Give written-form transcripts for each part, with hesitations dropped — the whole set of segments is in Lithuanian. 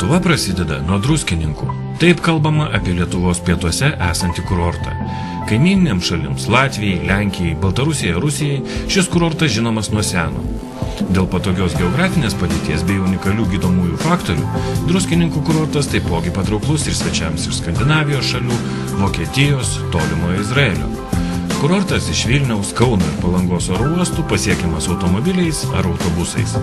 Lietuva prasideda nuo Druskininkų. Taip kalbama apie Lietuvos pietuose esantį kurortą. Kaimyninėms šalims Latvijai, Lenkijai, Baltarusijai, Rusijai šis kurortas žinomas nuo seno. Dėl patogios geografinės padėties bei unikalių gydomųjų faktorių, Druskininkų kurortas taipogi patrauklus ir svečiams iš Skandinavijos šalių, Vokietijos, tolimojo Izraelio. Kurortas iš Vilniaus, Kauno ir Palangos oro uostų pasiekiamas automobiliais ar autobusais.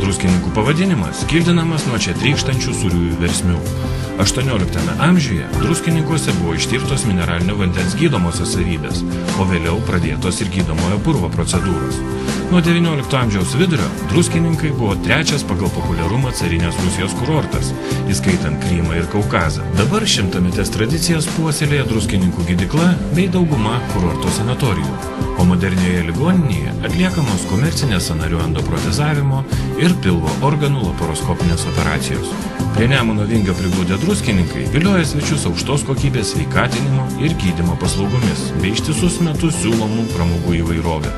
Druskininkų pavadinimas kildinamas nuo čia trykštančių sūriųjų versmių. 18 amžiuje druskininkuose buvo ištirtos mineralinio vandens gydomosios savybės, o vėliau pradėtos ir gydomojo purvo procedūros. Nuo 19 amžiaus vidurio druskininkai buvo trečias pagal populiarumą carinės Rusijos kurortas, įskaitant Krymą ir Kaukazą. Dabar šimtametės tradicijas puoselėja druskininkų gydykla bei dauguma kurorto sanatorijų, o modernioje ligoninėje atliekamos komercinės sąnarių endoprotezavimo ir pilvo organų laparoskopinės operacijos. Prie Nemuno Vingio prigludę druskininkai vilioja svečius aukštos kokybės sveikatinimo ir gydymo paslaugomis, bei ištisus metus siūlomų pramogų įvairovę.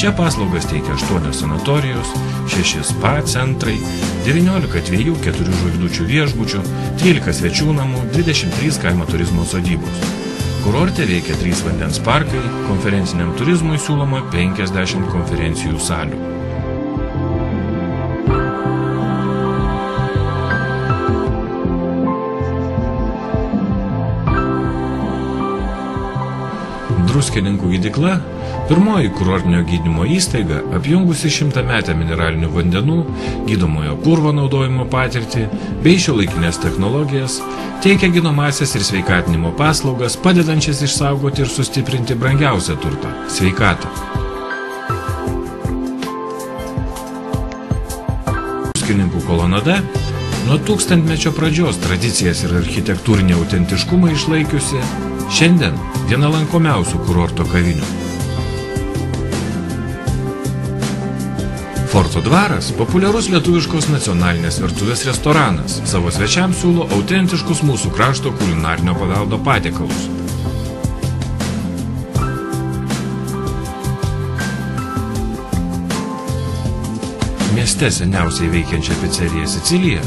Čia paslaugas teikia 8 sanatorijos, 6 spa centrai, 19 2-4 žvaigždučių viešbučių, 13 svečių namų, 23 kaimo turizmo sodybos. Kurorte veikia 3 vandens parkai, konferenciniam turizmui siūloma 50 konferencijų salių. Druskininkų gydykla – pirmoji kurortinio gydymo įstaiga, apjungusi 100-metę mineralinių vandenų, gydomojo purvo naudojimo patirtį bei šiuolaikinės technologijas, teikia gydomąsias ir sveikatinimo paslaugas, padedančias išsaugoti ir sustiprinti brangiausią turtą – sveikatą. Druskininkų kolonada nuo tūkstantmečio pradžios tradicijas ir architektūrinį autentiškumą išlaikiusi, šiandien viena lankomiausių kurorto kavinių. Forto dvaras – populiarus lietuviškos nacionalinės virtuvės restoranas, savo svečiams siūlo autentiškus mūsų krašto kulinarinio paveldo patiekalus. Mieste seniausiai veikiančią pizzeriją Sicilija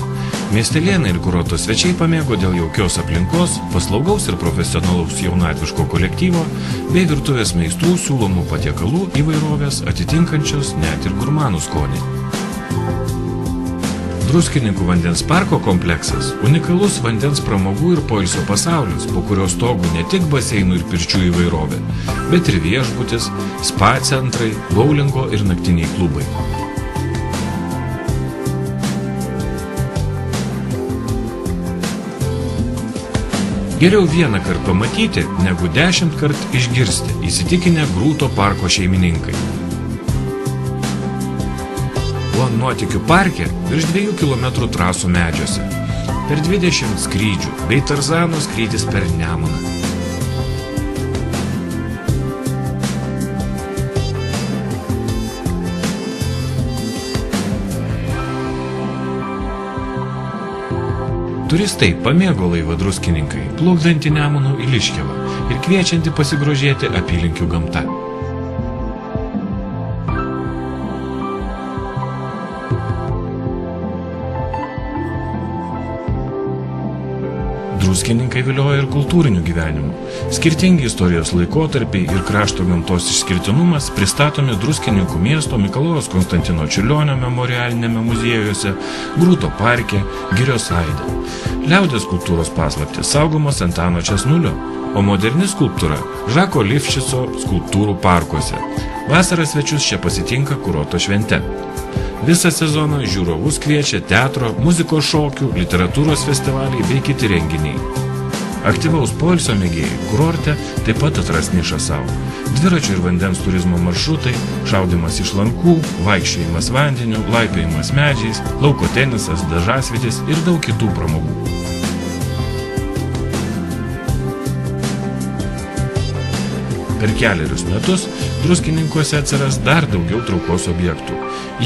miestelėnai ir kurorto svečiai pamėgo dėl jaukios aplinkos, paslaugaus ir profesionalaus jaunatviško kolektyvo bei virtuvės meistrų siūlomų patiekalų įvairovės atitinkančios net ir gurmanų skonį. Druskininkų vandens parko kompleksas – unikalus vandens pramogų ir poilsio pasaulis, po kurio stogų ne tik baseinų ir pirčių įvairovė, bet ir viešbutis, spa centrai, boulingo ir naktiniai klubai. Geriau vieną kartą pamatyti, negu 10 kartų išgirsti, įsitikinę Grūto parko šeimininkai. O nuotykių parke virš 2 kilometrų trasų medžiuose, per 20 skrydžių bei Tarzano skrydis per Nemuną. Turistai pamėgo laivą druskininkai, plaukdantį Nemunu į Liškiavą ir kviečiantį pasigrožėti apylinkių gamta. Druskininkai vilioja ir kultūriniu gyvenimu. Skirtingi istorijos laikotarpiai ir krašto gamtos išskirtinumas pristatomi Druskininkų miesto Mikalojaus Konstantino Čiurlionio memorialinėme muziejuose, Grūto parke, Girios aide. Liaudies kultūros paslaptys saugomos Antano Česnulio, o moderni skulptūra Žako Lifšico skulptūrų parkuose. Vasarą svečius čia pasitinka kurorto švente. Visą sezoną žiūrovus kviečia teatro, muzikos šokių, literatūros festivaliai bei kiti renginiai. Aktyvaus poilsio mėgėjai kurorte taip pat atras nišą savo. Dviračių ir vandens turizmo maršrutai, šaudymas iš lankų, vaikščiojimas vandeniu, laipiojimas medžiais, lauko tenisas, dažasvitis ir daug kitų pramogų. Per kelerius metus Druskininkuose atsiras dar daugiau traukos objektų.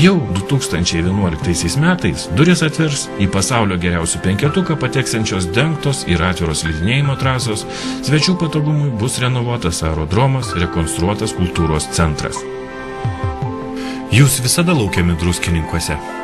Jau 2011 metais duris atvers į pasaulio geriausių penketuką pateksiančios dengtos ir atviros slidinėjimo trasos, svečių patogumui bus renovuotas aerodromas, rekonstruotas kultūros centras. Jūs visada laukiami Druskininkuose.